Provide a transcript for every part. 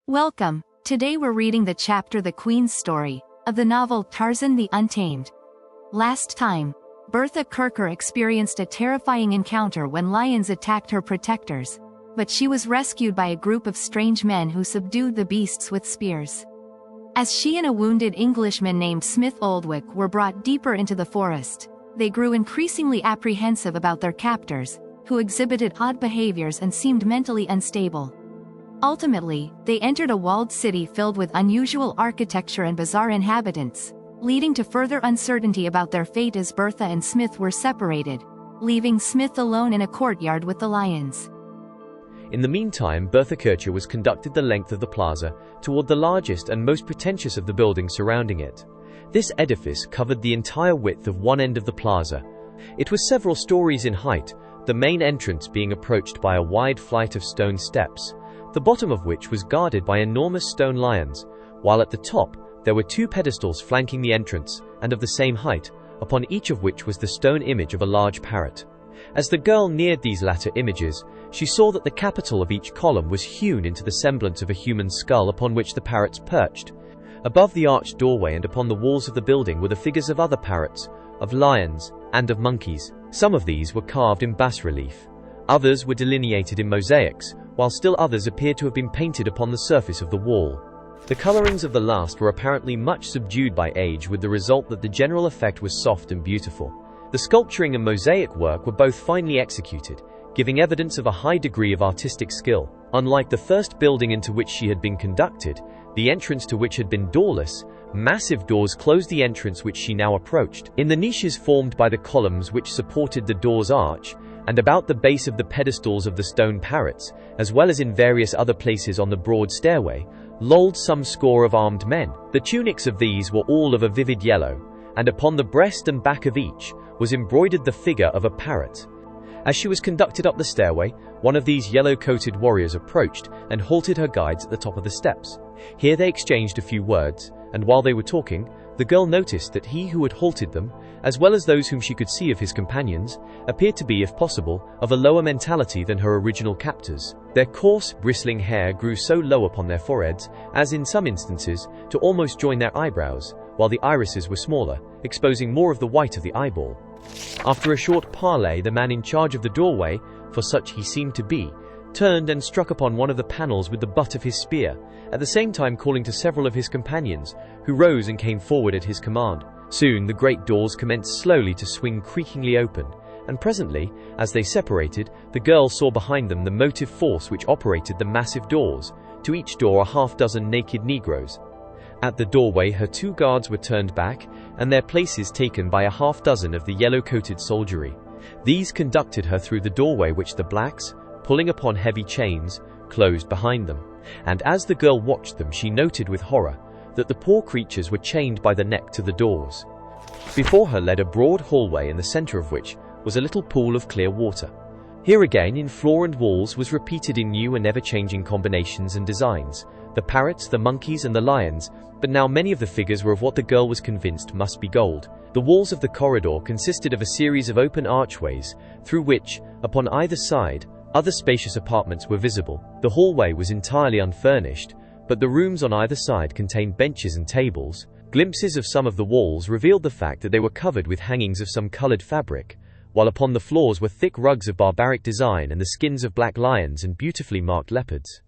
Welcome. Today we're reading the chapter The Queen's Story of the novel Tarzan the Untamed. Last time, Bertha Kirker experienced a terrifying encounter when lions attacked her protectors, but she was rescued by a group of strange men who subdued the beasts with spears. As she and a wounded Englishman named Smith Oldwick were brought deeper into the forest, they grew increasingly apprehensive about their captors, who exhibited odd behaviors and seemed mentally unstable. Ultimately, they entered a walled city filled with unusual architecture and bizarre inhabitants, leading to further uncertainty about their fate as Bertha and Smith were separated, leaving Smith alone in a courtyard with the lions. In the meantime, Bertha Kircher was conducted the length of the plaza, toward the largest and most pretentious of the buildings surrounding it. This edifice covered the entire width of one end of the plaza. It was several stories in height, the main entrance being approached by a wide flight of stone steps, the bottom of which was guarded by enormous stone lions, while at the top there were two pedestals flanking the entrance, and of the same height, upon each of which was the stone image of a large parrot. As the girl neared these latter images, she saw that the capital of each column was hewn into the semblance of a human skull upon which the parrots perched. Above the arched doorway and upon the walls of the building were the figures of other parrots, of lions, and of monkeys. Some of these were carved in bas-relief. Others were delineated in mosaics, while still others appeared to have been painted upon the surface of the wall. The colorings of the last were apparently much subdued by age, with the result that the general effect was soft and beautiful. The sculpturing and mosaic work were both finely executed, giving evidence of a high degree of artistic skill. Unlike the first building into which she had been conducted, the entrance to which had been doorless, massive doors closed the entrance which she now approached. In the niches formed by the columns which supported the door's arch, and about the base of the pedestals of the stone parrots, as well as in various other places on the broad stairway, lolled some score of armed men. The tunics of these were all of a vivid yellow, and upon the breast and back of each was embroidered the figure of a parrot. As she was conducted up the stairway, one of these yellow-coated warriors approached and halted her guides at the top of the steps. Here they exchanged a few words, and while they were talking, the girl noticed that he who had halted them, as well as those whom she could see of his companions, appeared to be, if possible, of a lower mentality than her original captors. Their coarse, bristling hair grew so low upon their foreheads as, in some instances, to almost join their eyebrows, while the irises were smaller, exposing more of the white of the eyeball. After a short parley, the man in charge of the doorway, for such he seemed to be, turned and struck upon one of the panels with the butt of his spear, at the same time calling to several of his companions, who rose and came forward at his command. Soon the great doors commenced slowly to swing creakingly open, and presently, as they separated, the girl saw behind them the motive force which operated the massive doors, to each door a half-dozen naked Negroes. At the doorway her two guards were turned back, and their places taken by a half-dozen of the yellow-coated soldiery. These conducted her through the doorway which the blacks, pulling upon heavy chains, closed behind them, and as the girl watched them she noted with horror that the poor creatures were chained by the neck to the doors. Before her led a broad hallway, in the center of which was a little pool of clear water. Here again, in floor and walls, was repeated in new and ever-changing combinations and designs, the parrots, the monkeys, and the lions, but now many of the figures were of what the girl was convinced must be gold. The walls of the corridor consisted of a series of open archways, through which, upon either side, other spacious apartments were visible. The hallway was entirely unfurnished, but the rooms on either side contained benches and tables. Glimpses of some of the walls revealed the fact that they were covered with hangings of some colored fabric, while upon the floors were thick rugs of barbaric design and the skins of black lions and beautifully marked leopards.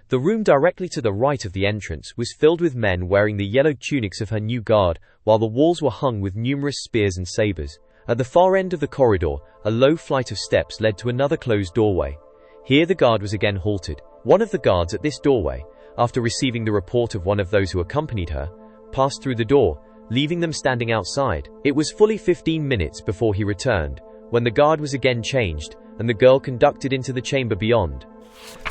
The room directly to the right of the entrance was filled with men wearing the yellow tunics of her new guard, while the walls were hung with numerous spears and sabers. At the far end of the corridor, a low flight of steps led to another closed doorway. Here the guard was again halted. One of the guards at this doorway, after receiving the report of one of those who accompanied her, passed through the door, leaving them standing outside. It was fully 15 minutes before he returned, when the guard was again changed, and the girl conducted into the chamber beyond.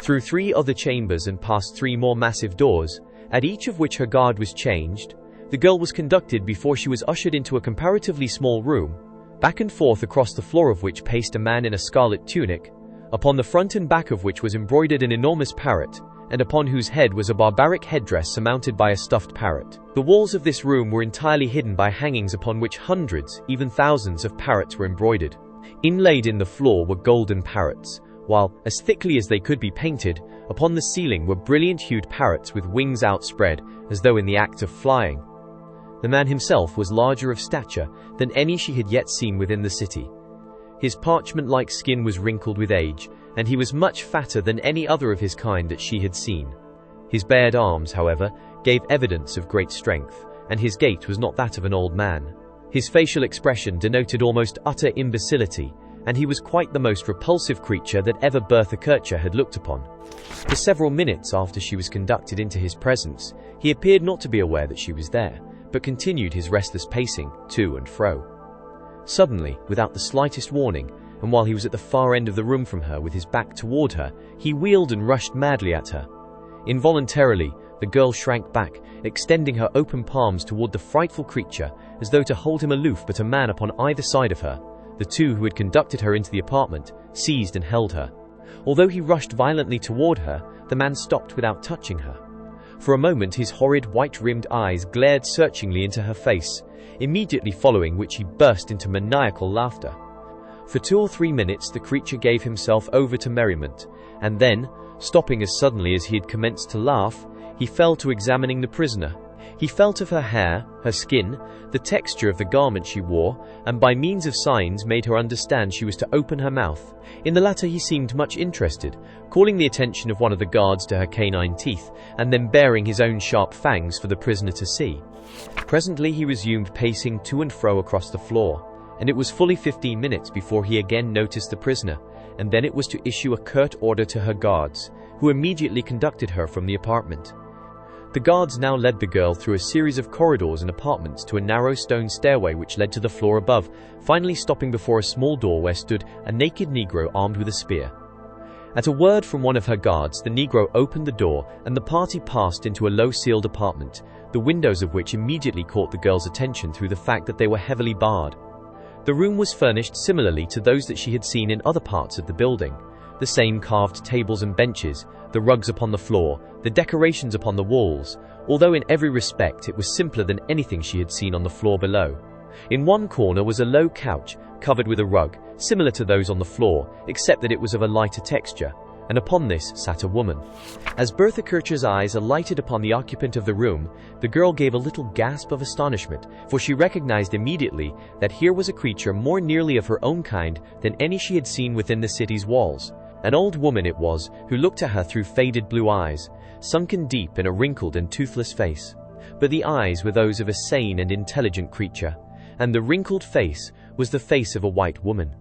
Through 3 other chambers and past 3 more massive doors, at each of which her guard was changed, the girl was conducted before she was ushered into a comparatively small room, back and forth across the floor of which paced a man in a scarlet tunic, upon the front and back of which was embroidered an enormous parrot, and upon whose head was a barbaric headdress surmounted by a stuffed parrot. The walls of this room were entirely hidden by hangings upon which hundreds, even thousands of parrots were embroidered. Inlaid in the floor were golden parrots, while, as thickly as they could be painted, upon the ceiling were brilliant-hued parrots with wings outspread, as though in the act of flying. The man himself was larger of stature than any she had yet seen within the city. His parchment-like skin was wrinkled with age, and he was much fatter than any other of his kind that she had seen. His bared arms, however, gave evidence of great strength, and his gait was not that of an old man. His facial expression denoted almost utter imbecility, and he was quite the most repulsive creature that ever Bertha Kircher had looked upon. For several minutes after she was conducted into his presence, he appeared not to be aware that she was there, but continued his restless pacing to and fro. Suddenly, without the slightest warning, and while he was at the far end of the room from her with his back toward her, he wheeled and rushed madly at her. Involuntarily, the girl shrank back, extending her open palms toward the frightful creature, as though to hold him aloof, but a man upon either side of her, the two who had conducted her into the apartment, seized and held her. Although he rushed violently toward her, the man stopped without touching her. For a moment his horrid white-rimmed eyes glared searchingly into her face, immediately following which he burst into maniacal laughter. For 2 or 3 minutes the creature gave himself over to merriment, and then, stopping as suddenly as he had commenced to laugh, he fell to examining the prisoner. He felt of her hair, her skin, the texture of the garment she wore, and by means of signs made her understand she was to open her mouth. In the latter he seemed much interested, calling the attention of one of the guards to her canine teeth, and then baring his own sharp fangs for the prisoner to see. Presently he resumed pacing to and fro across the floor, and it was fully 15 minutes before he again noticed the prisoner, and then it was to issue a curt order to her guards, who immediately conducted her from the apartment. The guards now led the girl through a series of corridors and apartments to a narrow stone stairway which led to the floor above, finally stopping before a small door where stood a naked Negro armed with a spear. At a word from one of her guards, the Negro opened the door, and the party passed into a low-ceiled apartment, the windows of which immediately caught the girl's attention through the fact that they were heavily barred. The room was furnished similarly to those that she had seen in other parts of the building. The same carved tables and benches, the rugs upon the floor, the decorations upon the walls, although in every respect it was simpler than anything she had seen on the floor below. In one corner was a low couch, covered with a rug, similar to those on the floor, except that it was of a lighter texture, and upon this sat a woman. As Bertha Kircher's eyes alighted upon the occupant of the room, the girl gave a little gasp of astonishment, for she recognized immediately that here was a creature more nearly of her own kind than any she had seen within the city's walls. An old woman it was, who looked at her through faded blue eyes, sunken deep in a wrinkled and toothless face. But the eyes were those of a sane and intelligent creature, and the wrinkled face was the face of a white woman.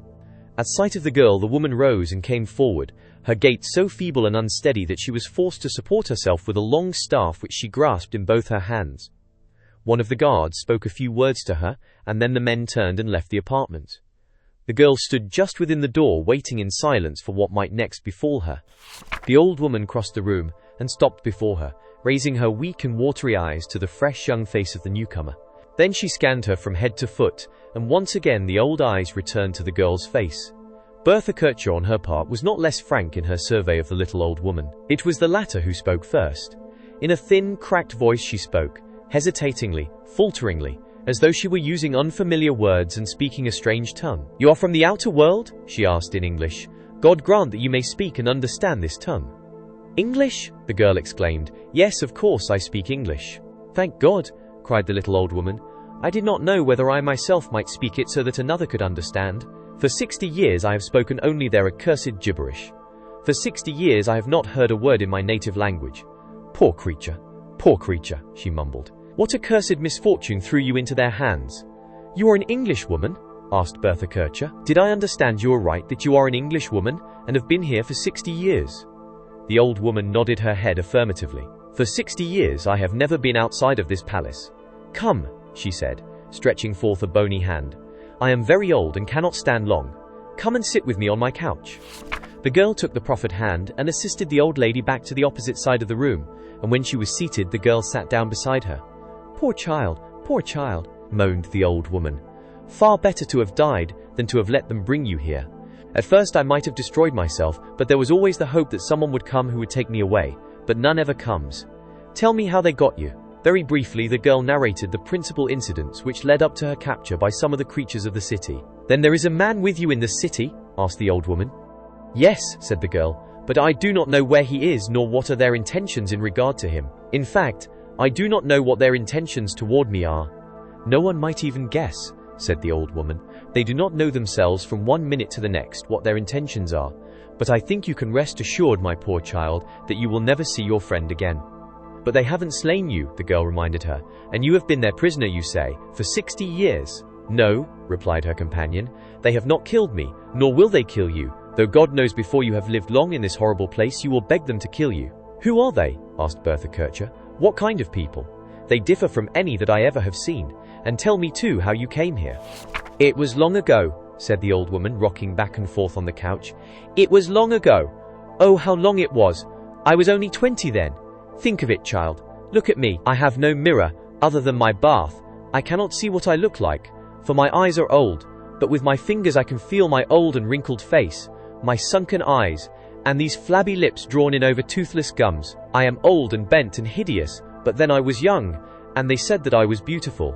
At sight of the girl, the woman rose and came forward, her gait so feeble and unsteady that she was forced to support herself with a long staff which she grasped in both her hands. One of the guards spoke a few words to her, and then the men turned and left the apartment. The girl stood just within the door, waiting in silence for what might next befall her. The old woman crossed the room and stopped before her, raising her weak and watery eyes to the fresh young face of the newcomer. Then she scanned her from head to foot, and once again the old eyes returned to the girl's face. Bertha Kircher, on her part, was not less frank in her survey of the little old woman. It was the latter who spoke first. In a thin, cracked voice she spoke, hesitatingly, falteringly, as though she were using unfamiliar words and speaking a strange tongue. "You are from the outer world?" she asked in English. "God grant that you may speak and understand this tongue." "English?" the girl exclaimed. "Yes, of course I speak English." "Thank God," cried the little old woman. "I did not know whether I myself might speak it so that another could understand. For 60 years I have spoken only their accursed gibberish. For 60 years I have not heard a word in my native language." Poor creature, she mumbled. "What accursed misfortune threw you into their hands?" "You are an Englishwoman?" asked Bertha Kircher. "Did I understand you aright that you are an Englishwoman and have been here for 60 years? The old woman nodded her head affirmatively. "For 60 years I have never been outside of this palace." "Come," she said, stretching forth a bony hand. "I am very old and cannot stand long. Come and sit with me on my couch." The girl took the proffered hand and assisted the old lady back to the opposite side of the room, and when she was seated the girl sat down beside her. Poor child, moaned the old woman. "Far better to have died than to have let them bring you here. At first I might have destroyed myself, but there was always the hope that someone would come who would take me away, but none ever comes. Tell me how they got you." Very briefly the girl narrated the principal incidents which led up to her capture by some of the creatures of the city. "Then there is a man with you in the city?" asked the old woman. "Yes," said the girl, "but I do not know where he is nor what are their intentions in regard to him. In fact, I do not know what their intentions toward me are." "No one might even guess," said the old woman. "They do not know themselves from one minute to the next what their intentions are. But I think you can rest assured, my poor child, that you will never see your friend again." "But they haven't slain you," the girl reminded her, "and you have been their prisoner, you say, for 60 years. "No," replied her companion, "they have not killed me, nor will they kill you, though God knows before you have lived long in this horrible place you will beg them to kill you." "Who are they?" asked Bertha Kircher. "What kind of people? They differ from any that I ever have seen. And tell me too how you came here." "It was long ago," said the old woman, rocking back and forth on the couch. "It was long ago. Oh, how long it was. I was only 20 then. Think of it, child. Look at me. I have no mirror, other than my bath. I cannot see what I look like, for my eyes are old, but with my fingers I can feel my old and wrinkled face, my sunken eyes, and these flabby lips drawn in over toothless gums. I am old and bent and hideous, but then I was young, and they said that I was beautiful.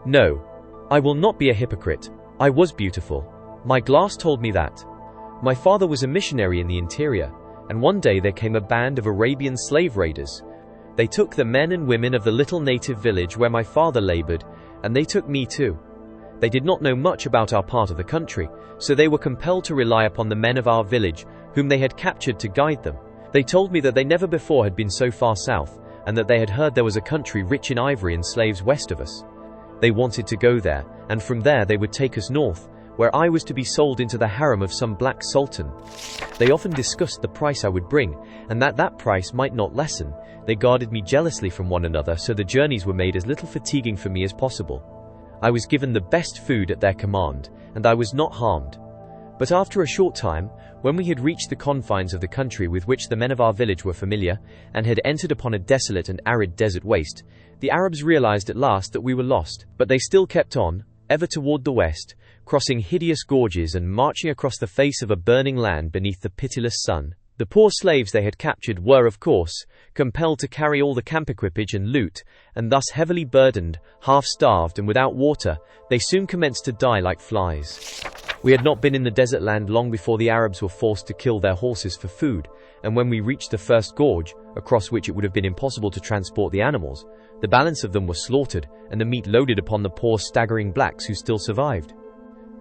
No, I will not be a hypocrite. I was beautiful. My glass told me that. My father was a missionary in the interior, and one day there came a band of Arabian slave raiders. They took the men and women of the little native village where my father labored, and they took me too. They did not know much about our part of the country, so they were compelled to rely upon the men of our village, whom they had captured to guide them. They told me that they never before had been so far south, and that they had heard there was a country rich in ivory and slaves west of us. They wanted to go there, and from there they would take us north, where I was to be sold into the harem of some black sultan. They often discussed the price I would bring, and that price might not lessen. They guarded me jealously from one another, so the journeys were made as little fatiguing for me as possible. I was given the best food at their command, and I was not harmed. But after a short time, when we had reached the confines of the country with which the men of our village were familiar, and had entered upon a desolate and arid desert waste, the Arabs realized at last that we were lost. But they still kept on, ever toward the west, crossing hideous gorges and marching across the face of a burning land beneath the pitiless sun. The poor slaves they had captured were, of course, compelled to carry all the camp equipage and loot, and thus heavily burdened, half-starved and without water, they soon commenced to die like flies. We had not been in the desert land long before the Arabs were forced to kill their horses for food, and when we reached the first gorge, across which it would have been impossible to transport the animals, the balance of them were slaughtered, and the meat loaded upon the poor staggering blacks who still survived.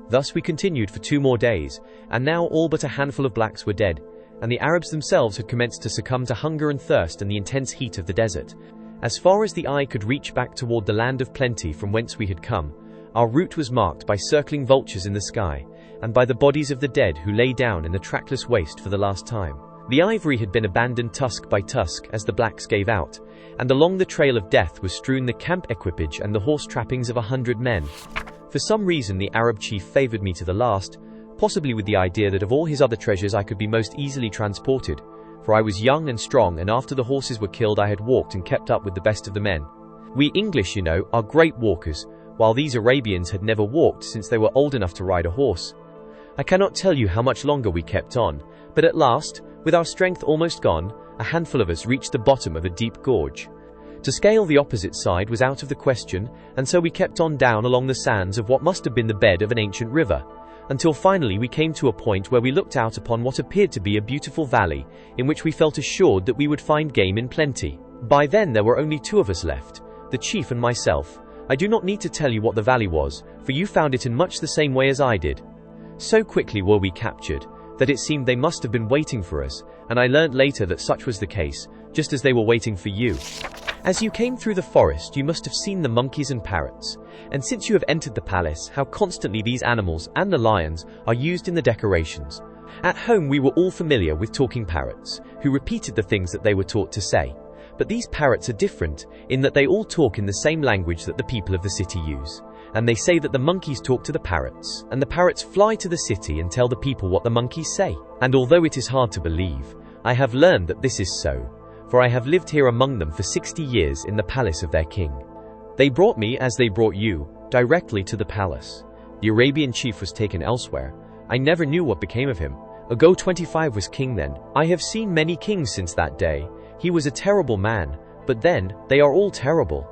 Thus we continued for 2 more days, and now all but a handful of blacks were dead, and the Arabs themselves had commenced to succumb to hunger and thirst and the intense heat of the desert. As far as the eye could reach back toward the land of plenty from whence we had come, our route was marked by circling vultures in the sky, and by the bodies of the dead who lay down in the trackless waste for the last time. The ivory had been abandoned tusk by tusk as the blacks gave out, and along the trail of death was strewn the camp equipage and the horse trappings of 100 men. For some reason the Arab chief favored me to the last, possibly with the idea that of all his other treasures I could be most easily transported, for I was young and strong, and after the horses were killed I had walked and kept up with the best of the men. We English, you know, are great walkers, while these Arabians had never walked since they were old enough to ride a horse. I cannot tell you how much longer we kept on, but at last, with our strength almost gone, a handful of us reached the bottom of a deep gorge. To scale the opposite side was out of the question, and so we kept on down along the sands of what must have been the bed of an ancient river, until finally we came to a point where we looked out upon what appeared to be a beautiful valley, in which we felt assured that we would find game in plenty. By then there were only 2 of us left, the chief and myself. I do not need to tell you what the valley was, for you found it in much the same way as I did. So quickly were we captured, that it seemed they must have been waiting for us, and I learnt later that such was the case, just as they were waiting for you. As you came through the forest you must have seen the monkeys and parrots, and since you have entered the palace, how constantly these animals and the lions are used in the decorations. At home we were all familiar with talking parrots, who repeated the things that they were taught to say. But these parrots are different, in that they all talk in the same language that the people of the city use. And they say that the monkeys talk to the parrots, and the parrots fly to the city and tell the people what the monkeys say. And although it is hard to believe, I have learned that this is so, for I have lived here among them for 60 years in the palace of their king. They brought me, as they brought you, directly to the palace. The Arabian chief was taken elsewhere. I never knew what became of him. Ago 25 was king then. I have seen many kings since that day. He was a terrible man, but then, they are all terrible.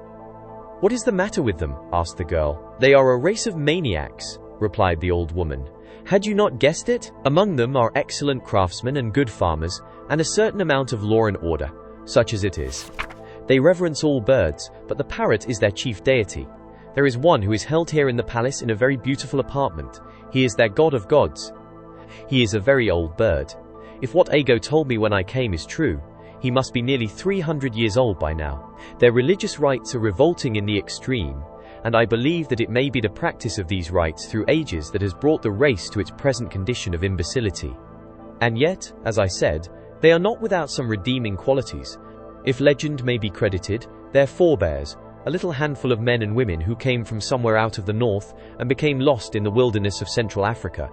What is the matter with them? Asked the girl. They are a race of maniacs, replied the old woman. Had you not guessed it? Among them are excellent craftsmen and good farmers, and a certain amount of law and order, such as it is. They reverence all birds, but the parrot is their chief deity. There is one who is held here in the palace in a very beautiful apartment. He is their god of gods. He is a very old bird. If what Ago told me when I came is true, he must be nearly 300 years old by now. Their religious rites are revolting in the extreme, and I believe that it may be the practice of these rites through ages that has brought the race to its present condition of imbecility. And yet, as I said, they are not without some redeeming qualities. If legend may be credited, their forebears, a little handful of men and women who came from somewhere out of the north and became lost in the wilderness of Central Africa,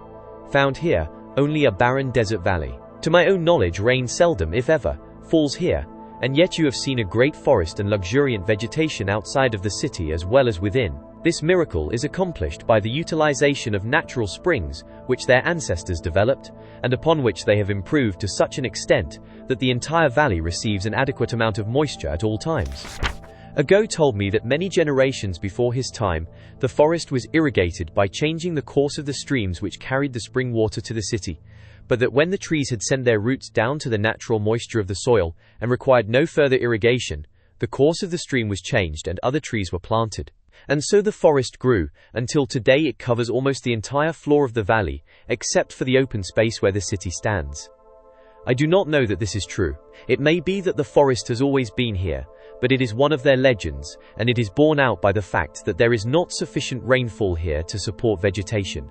found here only a barren desert valley. To my own knowledge, rain seldom, if ever, falls here, and yet you have seen a great forest and luxuriant vegetation outside of the city as well as within. This miracle is accomplished by the utilization of natural springs which their ancestors developed, and upon which they have improved to such an extent that the entire valley receives an adequate amount of moisture at all times. Ago told me that many generations before his time, the forest was irrigated by changing the course of the streams which carried the spring water to the city, but that when the trees had sent their roots down to the natural moisture of the soil and required no further irrigation, the course of the stream was changed and other trees were planted. And so the forest grew, until today it covers almost the entire floor of the valley, except for the open space where the city stands. I do not know that this is true. It may be that the forest has always been here, but it is one of their legends, and it is borne out by the fact that there is not sufficient rainfall here to support vegetation.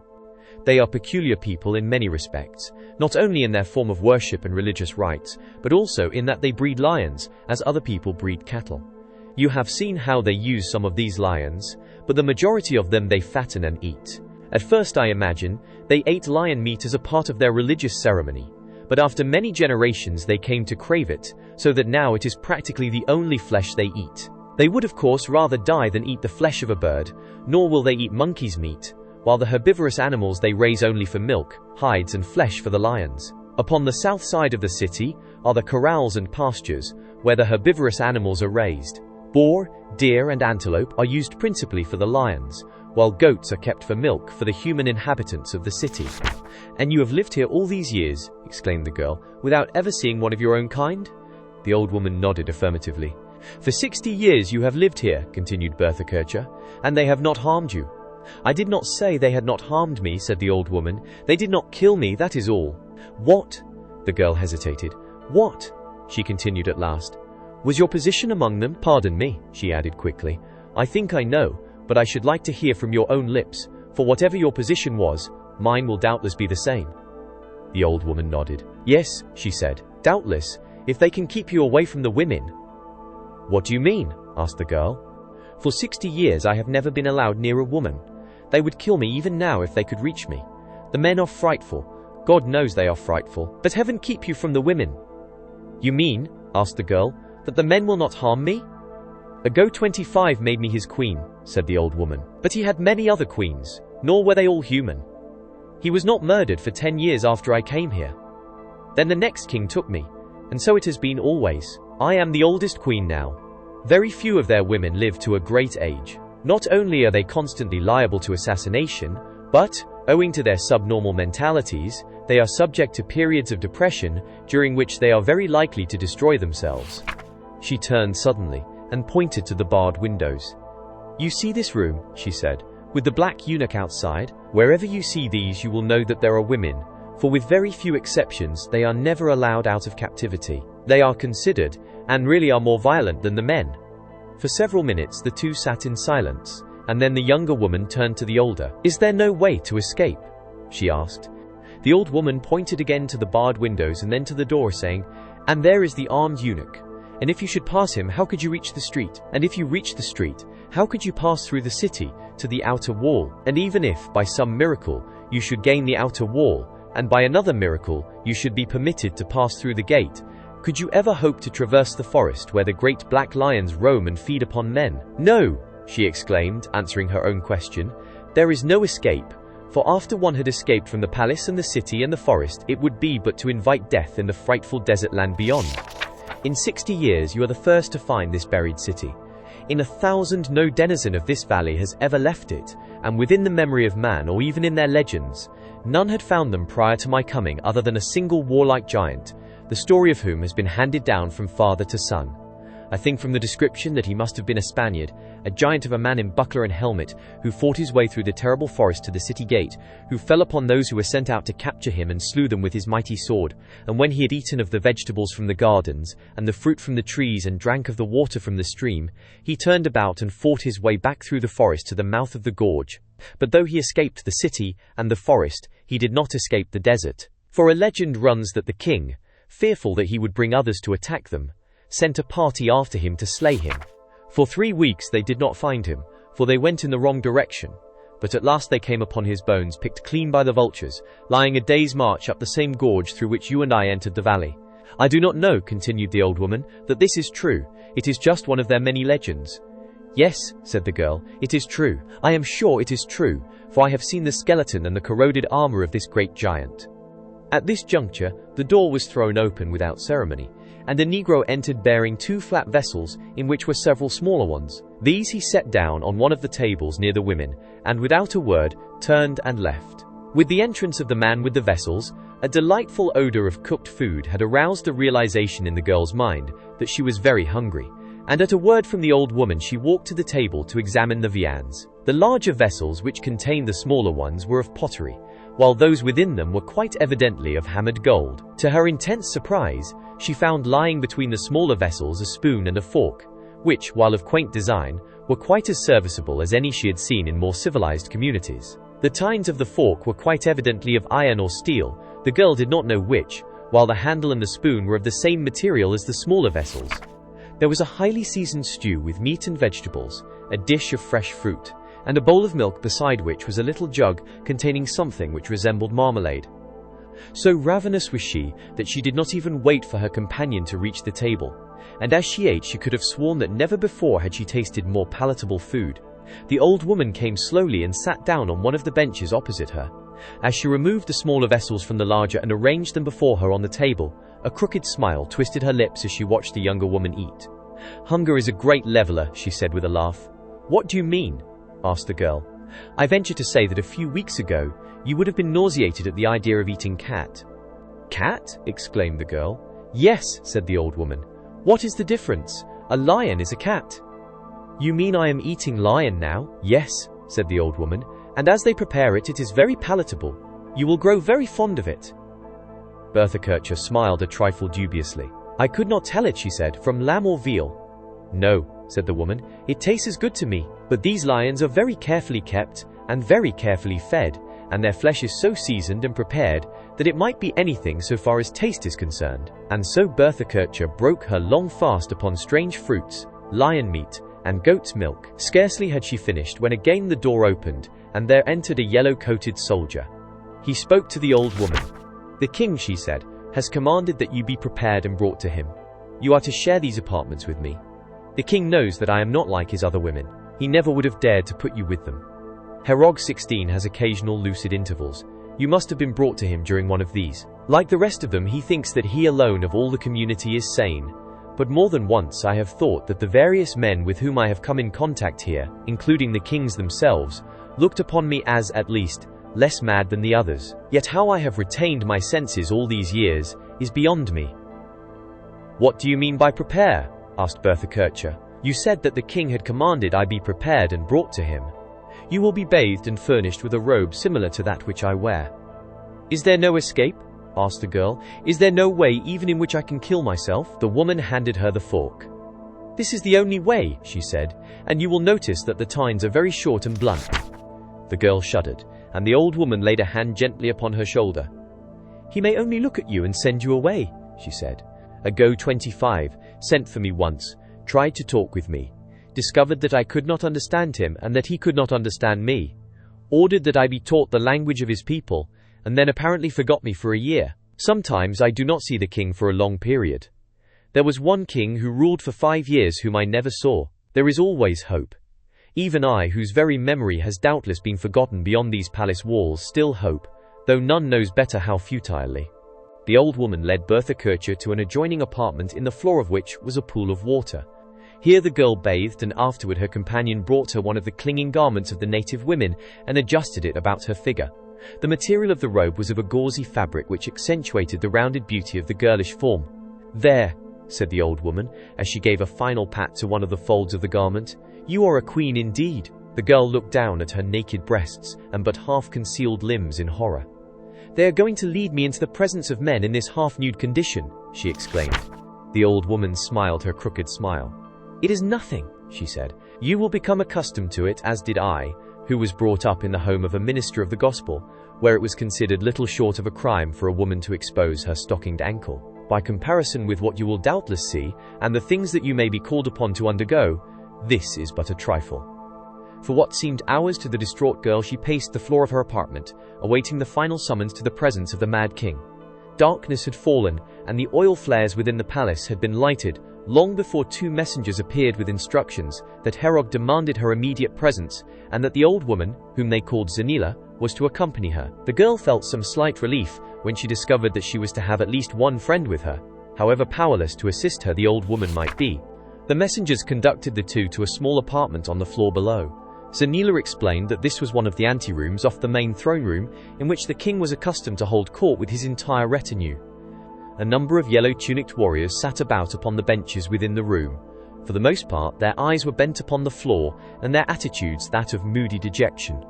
They are peculiar people in many respects, not only in their form of worship and religious rites, but also in that they breed lions, as other people breed cattle. You have seen how they use some of these lions, but the majority of them they fatten and eat. At first I imagine, they ate lion meat as a part of their religious ceremony, but after many generations they came to crave it, so that now it is practically the only flesh they eat. They would of course rather die than eat the flesh of a bird, nor will they eat monkey's meat, while the herbivorous animals they raise only for milk, hides and flesh for the lions. Upon the south side of the city are the corrals and pastures, where the herbivorous animals are raised. Boar, deer and antelope are used principally for the lions, while goats are kept for milk for the human inhabitants of the city. And you have lived here all these years, exclaimed the girl, without ever seeing one of your own kind? The old woman nodded affirmatively. For 60 years you have lived here, continued Bertha Kircher, and they have not harmed you. I did not say they had not harmed me, said the old woman. They did not kill me, that is all. What? The girl hesitated. What? She continued at last. Was your position among them? Pardon me, she added quickly. I think I know, but I should like to hear from your own lips, for whatever your position was, mine will doubtless be the same. The old woman nodded. Yes, she said, doubtless, if they can keep you away from the women. What do you mean? Asked the girl. For 60 years I have never been allowed near a woman. They would kill me even now if they could reach me. The men are frightful. God knows they are frightful. But heaven keep you from the women. You mean, asked the girl, that the men will not harm me? Ago 25 made me his queen, said the old woman. But he had many other queens, nor were they all human. He was not murdered for 10 years after I came here. Then the next king took me, and so it has been always. I am the oldest queen now. Very few of their women live to a great age. Not only are they constantly liable to assassination, but, owing to their subnormal mentalities, they are subject to periods of depression during which they are very likely to destroy themselves. She turned suddenly and pointed to the barred windows. You see this room, she said, with the black eunuch outside? Wherever you see these you will know that there are women, for with very few exceptions they are never allowed out of captivity. They are considered, and really are more violent than the men. For several minutes the two sat in silence, and then the younger woman turned to the older. Is there no way to escape? She asked. The old woman pointed again to the barred windows and then to the door, saying, And there is the armed eunuch. And if you should pass him, how could you reach the street? And if you reached the street, how could you pass through the city to the outer wall? And even if, by some miracle, you should gain the outer wall, and by another miracle, you should be permitted to pass through the gate, could you ever hope to traverse the forest where the great black lions roam and feed upon men? No, she exclaimed, answering her own question. There is no escape, for after one had escaped from the palace and the city and the forest, it would be but to invite death in the frightful desert land beyond. In 60 years you are the first to find this buried city. In 1,000 no denizen of this valley has ever left it, and within the memory of man or even in their legends, None had found them prior to my coming other than a single warlike giant, the story of whom has been handed down from father to son. I think from the description that he must have been a Spaniard, a giant of a man in buckler and helmet, who fought his way through the terrible forest to the city gate, who fell upon those who were sent out to capture him and slew them with his mighty sword. And when he had eaten of the vegetables from the gardens, and the fruit from the trees, and drank of the water from the stream, he turned about and fought his way back through the forest to the mouth of the gorge. But though he escaped the city and the forest, he did not escape the desert. For a legend runs that the king, fearful that he would bring others to attack them, sent a party after him to slay him. For 3 weeks they did not find him, for they went in the wrong direction. But at last they came upon his bones picked clean by the vultures, lying a day's march up the same gorge through which you and I entered the valley. I do not know, continued the old woman, that this is true. It is just one of their many legends. Yes, said the girl, it is true. I am sure it is true, for I have seen the skeleton and the corroded armor of this great giant. At this juncture, the door was thrown open without ceremony, and a negro entered bearing 2 flat vessels, in which were several smaller ones. These he set down on one of the tables near the women, and without a word, turned and left. With the entrance of the man with the vessels, a delightful odor of cooked food had aroused the realization in the girl's mind that she was very hungry, and at a word from the old woman she walked to the table to examine the viands. The larger vessels which contained the smaller ones were of pottery, while those within them were quite evidently of hammered gold. To her intense surprise, she found lying between the smaller vessels a spoon and a fork, which, while of quaint design, were quite as serviceable as any she had seen in more civilized communities. The tines of the fork were quite evidently of iron or steel, the girl did not know which, while the handle and the spoon were of the same material as the smaller vessels. There was a highly seasoned stew with meat and vegetables, a dish of fresh fruit, and a bowl of milk beside which was a little jug containing something which resembled marmalade. So ravenous was she that she did not even wait for her companion to reach the table, and as she ate she could have sworn that never before had she tasted more palatable food. The old woman came slowly and sat down on one of the benches opposite her. As she removed the smaller vessels from the larger and arranged them before her on the table, a crooked smile twisted her lips as she watched the younger woman eat. "Hunger is a great leveler," she said with a laugh. "What do you mean?" asked the girl. "I venture to say that a few weeks ago, you would have been nauseated at the idea of eating cat." "Cat?" exclaimed the girl. "Yes," said the old woman. "What is the difference? A lion is a cat." "You mean I am eating lion now?" "Yes," said the old woman, "and as they prepare it, it is very palatable. You will grow very fond of it." Bertha Kircher smiled a trifle dubiously. "I could not tell it," she said, "from lamb or veal." "No," said the woman, "it tastes good to me, but these lions are very carefully kept and very carefully fed, and their flesh is so seasoned and prepared that it might be anything so far as taste is concerned." And so Bertha Kircher broke her long fast upon strange fruits, lion meat, and goat's milk. Scarcely had she finished when again the door opened, and there entered a yellow-coated soldier. He spoke to the old woman. "The king," she said, "has commanded that you be prepared and brought to him. You are to share these apartments with me. The king knows that I am not like his other women. He never would have dared to put you with them. Herog 16 has occasional lucid intervals. You must have been brought to him during one of these. Like the rest of them, he thinks that he alone of all the community is sane. But more than once I have thought that the various men with whom I have come in contact here, including the kings themselves, looked upon me as, at least, less mad than the others. Yet how I have retained my senses all these years is beyond me." "What do you mean by prepare?" asked Bertha Kircher. "You said that the king had commanded I be prepared and brought to him. You will be bathed and furnished with a robe similar to that which I wear." "Is there no escape?" asked the girl. "Is there no way even in which I can kill myself?" The woman handed her the fork. "This is the only way," she said, "and you will notice that the tines are very short and blunt." The girl shuddered, and the old woman laid a hand gently upon her shoulder. "He may only look at you and send you away," she said. "A Go 25 sent for me once, tried to talk with me, discovered that I could not understand him and that he could not understand me, ordered that I be taught the language of his people, and then apparently forgot me for a year. Sometimes I do not see the king for a long period. There was one king who ruled for 5 years whom I never saw. There is always hope. Even I, whose very memory has doubtless been forgotten beyond these palace walls, still hope, though none knows better how futilely." The old woman led Bertha Kircher to an adjoining apartment in the floor of which was a pool of water. Here the girl bathed, and afterward her companion brought her one of the clinging garments of the native women and adjusted it about her figure. The material of the robe was of a gauzy fabric which accentuated the rounded beauty of the girlish form. "There," said the old woman, as she gave a final pat to one of the folds of the garment. "You are a queen indeed." The girl looked down at her naked breasts and but half-concealed limbs in horror. "They are going to lead me into the presence of men in this half-nude condition," she exclaimed. The old woman smiled her crooked smile. "It is nothing," she said. "You will become accustomed to it, as did I, who was brought up in the home of a minister of the gospel, where it was considered little short of a crime for a woman to expose her stockinged ankle. By comparison with what you will doubtless see, and the things that you may be called upon to undergo, this is but a trifle." For what seemed hours to the distraught girl, she paced the floor of her apartment, awaiting the final summons to the presence of the mad king. Darkness had fallen, and the oil flares within the palace had been lighted long before two messengers appeared with instructions that Herog demanded her immediate presence, and that the old woman, whom they called Zanila, was to accompany her. The girl felt some slight relief when she discovered that she was to have at least one friend with her, however powerless to assist her the old woman might be. The messengers conducted the two to a small apartment on the floor below. Zanila explained that this was one of the anterooms off the main throne room, in which the king was accustomed to hold court with his entire retinue. A number of yellow-tunicked warriors sat about upon the benches within the room. For the most part, their eyes were bent upon the floor, and their attitudes that of moody dejection.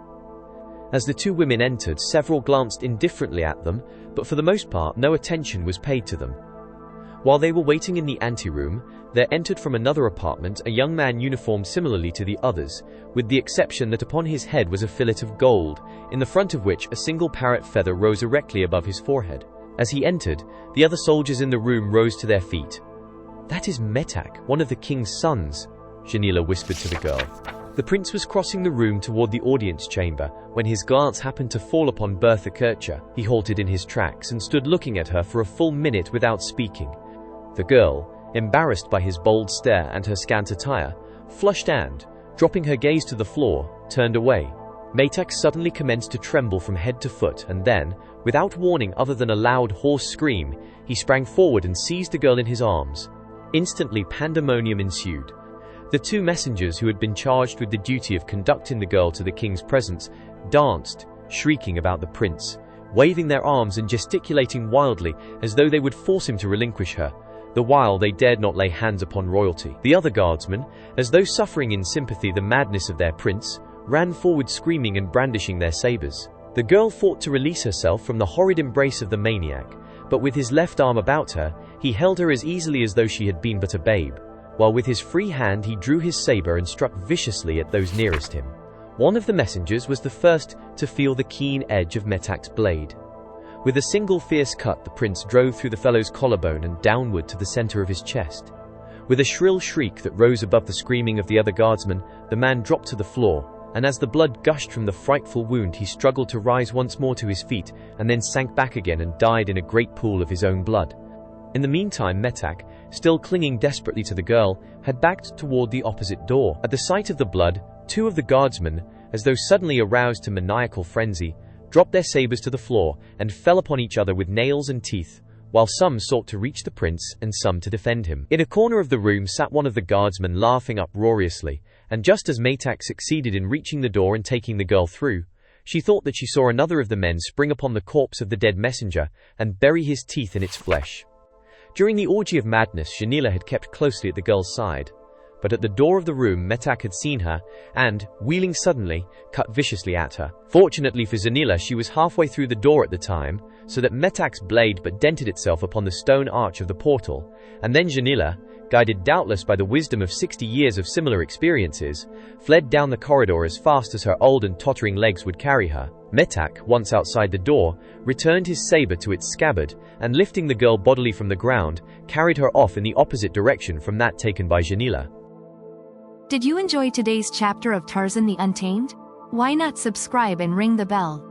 As the two women entered, several glanced indifferently at them, but for the most part no attention was paid to them. While they were waiting in the anteroom, there entered from another apartment a young man uniformed similarly to the others, with the exception that upon his head was a fillet of gold, in the front of which a single parrot feather rose erectly above his forehead. As he entered, the other soldiers in the room rose to their feet. "That is Metak, one of the king's sons," Janila whispered to the girl. The prince was crossing the room toward the audience chamber when his glance happened to fall upon Bertha Kircher. He halted in his tracks and stood looking at her for a full minute without speaking. The girl, embarrassed by his bold stare and her scant attire, flushed and, dropping her gaze to the floor, turned away. Metak suddenly commenced to tremble from head to foot, and then, without warning other than a loud, hoarse scream, he sprang forward and seized the girl in his arms. Instantly, pandemonium ensued. The two messengers who had been charged with the duty of conducting the girl to the king's presence danced, shrieking about the prince, waving their arms and gesticulating wildly as though they would force him to relinquish her, the while they dared not lay hands upon royalty. The other guardsmen, as though suffering in sympathy the madness of their prince, ran forward screaming and brandishing their sabers. The girl fought to release herself from the horrid embrace of the maniac, but with his left arm about her, he held her as easily as though she had been but a babe, while with his free hand he drew his saber and struck viciously at those nearest him. One of the messengers was the first to feel the keen edge of Metak's blade. With a single fierce cut, the prince drove through the fellow's collarbone and downward to the center of his chest. With a shrill shriek that rose above the screaming of the other guardsmen, the man dropped to the floor, and as the blood gushed from the frightful wound, he struggled to rise once more to his feet, and then sank back again and died in a great pool of his own blood. In the meantime, Metak, still clinging desperately to the girl, had backed toward the opposite door. At the sight of the blood, two of the guardsmen, as though suddenly aroused to maniacal frenzy, dropped their sabers to the floor and fell upon each other with nails and teeth, while some sought to reach the prince and some to defend him. In a corner of the room sat one of the guardsmen laughing uproariously, and just as Metak succeeded in reaching the door and taking the girl through, she thought that she saw another of the men spring upon the corpse of the dead messenger and bury his teeth in its flesh. During the orgy of madness, Janila had kept closely at the girl's side, but at the door of the room Metak had seen her and, wheeling suddenly, cut viciously at her. Fortunately for Zanila, she was halfway through the door at the time, so that Metak's blade but dented itself upon the stone arch of the portal, and then Janila, guided doubtless by the wisdom of 60 years of similar experiences, fled down the corridor as fast as her old and tottering legs would carry her. Metak, once outside the door, returned his saber to its scabbard, and lifting the girl bodily from the ground, carried her off in the opposite direction from that taken by Janila. Did you enjoy today's chapter of Tarzan the Untamed? Why not subscribe and ring the bell?